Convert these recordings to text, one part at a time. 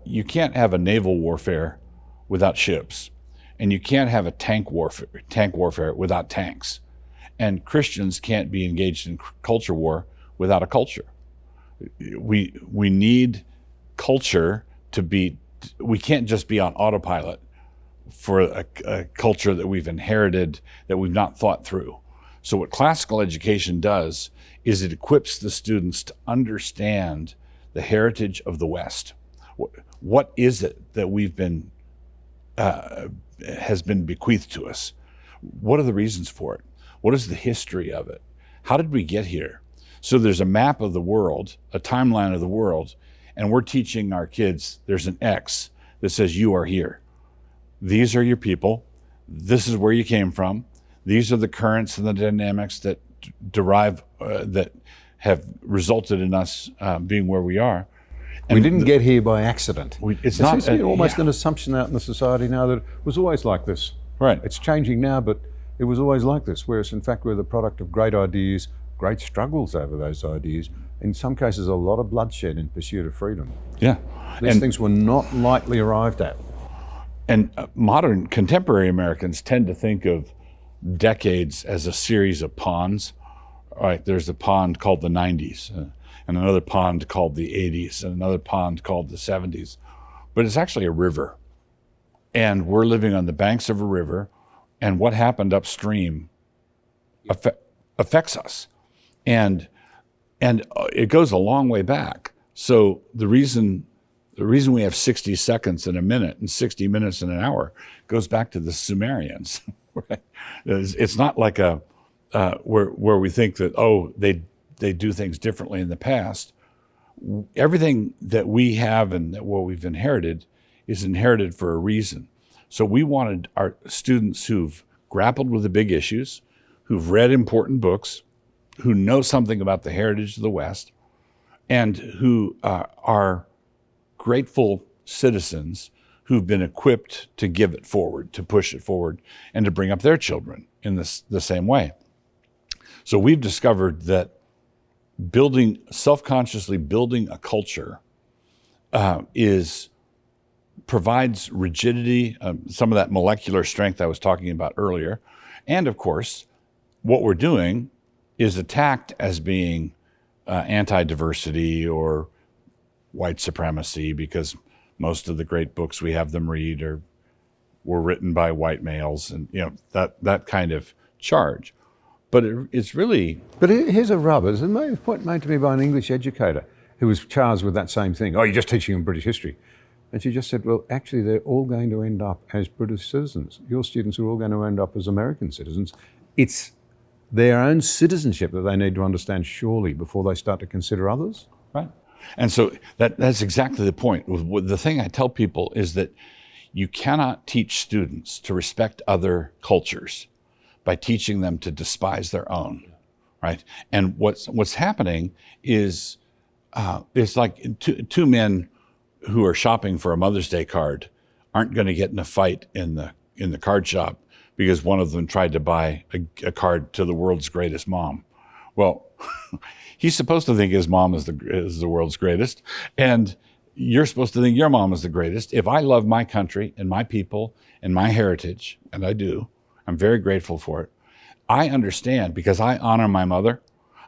you can't have a naval warfare without ships, and you can't have a tank warfare without tanks. And Christians can't be engaged in culture war without a culture. We need culture to be, we can't just be on autopilot for a culture that we've inherited, that we've not thought through. So what classical education does is it equips the students to understand the heritage of the West. What is it that we've been, has been bequeathed to us? What are the reasons for it? What is the history of it? How did we get here? So there's a map of the world, a timeline of the world, and we're teaching our kids there's an X that says you are here. These are your people. This is where you came from. These are the currents and the dynamics that derive, that have resulted in us being where we are. And we didn't get here by accident. It's not almost an assumption out in the society now that it was always like this. Right. It's changing now, but it was always like this, whereas in fact we're the product of great ideas, great struggles over those ideas, in some cases a lot of bloodshed in pursuit of freedom. Yeah. These things were not lightly arrived at. And modern contemporary Americans tend to think of decades as a series of ponds. All right, there's a pond called the 90s, and another pond called the 80s, and another pond called the 70s. But it's actually a river. And we're living on the banks of a river, and what happened upstream affects us. And it goes a long way back. So the reason we have 60 seconds in a minute and 60 minutes in an hour goes back to the Sumerians. Right? It's not like where we think that, oh, they do things differently in the past. Everything that we have and what we've inherited is inherited for a reason. So we wanted our students who've grappled with the big issues, who've read important books, who know something about the heritage of the West, and who are grateful citizens who've been equipped to give it forward, to push it forward, and to bring up their children in the same way. So we've discovered that self-consciously building a culture provides rigidity, some of that molecular strength I was talking about earlier. And of course, what we're doing is attacked as being anti-diversity or white supremacy, because most of the great books we have them read were written by white males, and that kind of charge. But it's really... But here's a rub. It's a point made to me by an English educator who was charged with that same thing. Oh, you're just teaching them British history. And she just said, well, actually, they're all going to end up as British citizens. Your students are all going to end up as American citizens. It's their own citizenship that they need to understand, surely, before they start to consider others. Right. And so that's exactly the point. The thing I tell people is that you cannot teach students to respect other cultures by teaching them to despise their own, right? And what's happening is it's like two men who are shopping for a Mother's Day card aren't going to get in a fight in the card shop because one of them tried to buy a card to the world's greatest mom. Well, he's supposed to think his mom is the world's greatest, and you're supposed to think your mom is the greatest. If I love my country and my people and my heritage, and I do, I'm very grateful for it. I understand, because I honor my mother,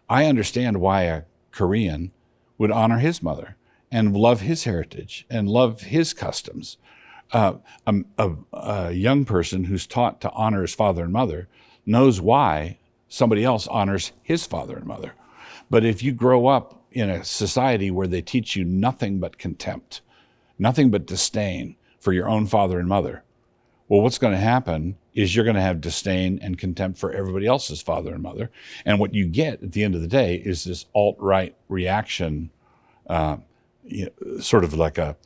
I understand why a Korean would honor his mother and love his heritage and love his customs. A young person who's taught to honor his father and mother knows why somebody else honors his father and mother. But if you grow up in a society where they teach you nothing but contempt, nothing but disdain for your own father and mother, well, what's going to happen is you're going to have disdain and contempt for everybody else's father and mother. And what you get at the end of the day is this alt-right reaction, sort of like a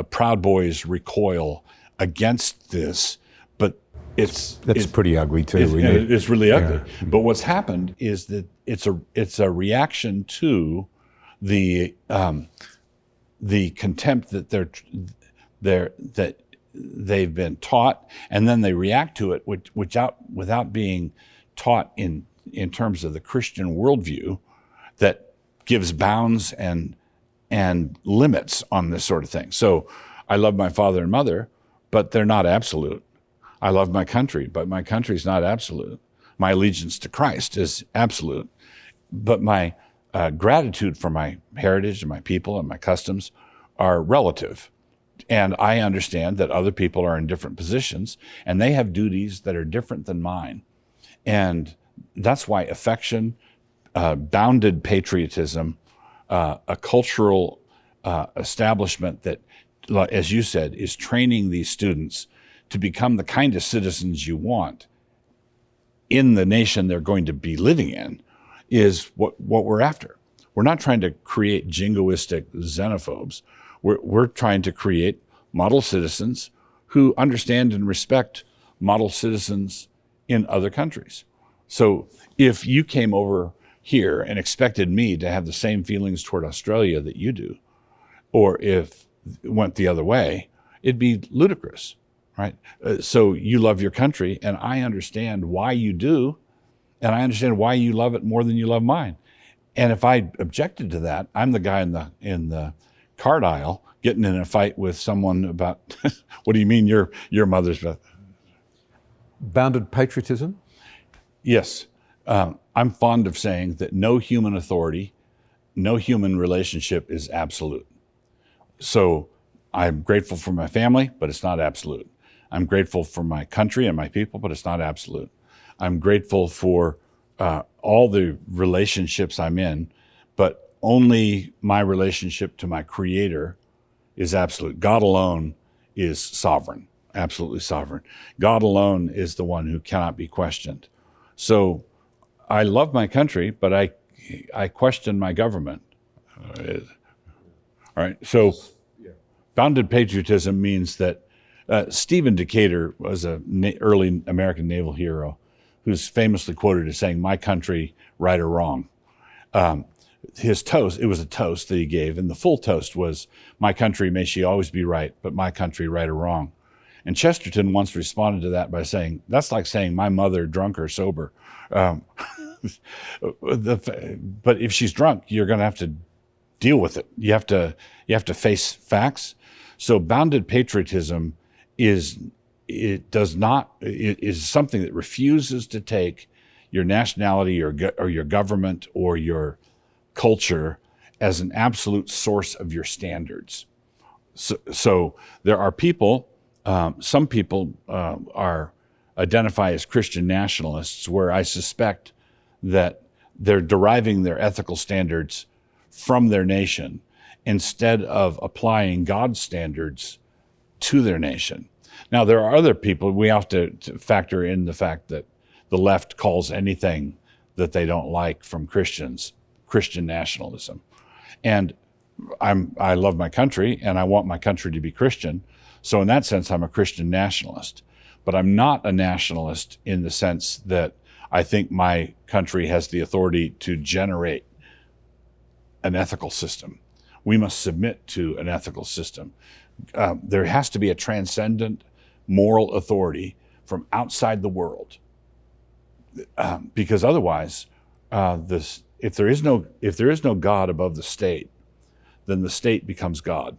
Proud Boys recoil against this. But that's pretty ugly too. It's really ugly. Yeah. But what's happened is that it's a reaction to the contempt that they've been taught, and then they react to it without being taught in terms of the Christian worldview that gives bounds and limits on this sort of thing. So I love my father and mother, but they're not absolute. I love my country, but my country's not absolute. My allegiance to Christ is absolute, but my gratitude for my heritage and my people and my customs are relative. And I understand that other people are in different positions and they have duties that are different than mine. And that's why affection, bounded patriotism, a cultural establishment that, as you said, is training these students to become the kind of citizens you want in the nation they're going to be living in, is what we're after. We're not trying to create jingoistic xenophobes. We're trying to create model citizens who understand and respect model citizens in other countries. So if you came over here and expected me to have the same feelings toward Australia that you do, or if it went the other way, it'd be ludicrous, right? So you love your country, and I understand why you do, and I understand why you love it more than you love mine. And if I objected to that, I'm the guy in the card aisle getting in a fight with someone about, what do you mean your mother's? Bounded patriotism? Yes. I'm fond of saying that no human authority, no human relationship is absolute. So I'm grateful for my family, but it's not absolute. I'm grateful for my country and my people, but it's not absolute. I'm grateful for all the relationships I'm in, but only my relationship to my Creator is absolute. God alone is sovereign, absolutely sovereign. God alone is the one who cannot be questioned. So I love my country, but I question my government. All right. So bounded patriotism means that Stephen Decatur was an early American naval hero who's famously quoted as saying, "My country, right or wrong." His toast, it was a toast that he gave, and the full toast was, "My country, may she always be right, but my country, right or wrong." And Chesterton once responded to that by saying, "That's like saying my mother, drunk or sober." But if she's drunk, you're going to have to deal with it. You have to face facts. So bounded patriotism is something that refuses to take your nationality or your government or your culture as an absolute source of your standards. So there are people. Some people identify as Christian nationalists, where I suspect that they're deriving their ethical standards from their nation instead of applying God's standards to their nation. Now, there are other people, we have to factor in the fact that the left calls anything that they don't like from Christians Christian nationalism. And I love my country and I want my country to be Christian. So in that sense, I'm a Christian nationalist. But I'm not a nationalist in the sense that I think my country has the authority to generate an ethical system. We must submit to an ethical system. There has to be a transcendent moral authority from outside the world, because otherwise, if there is no God above the state, then the state becomes God.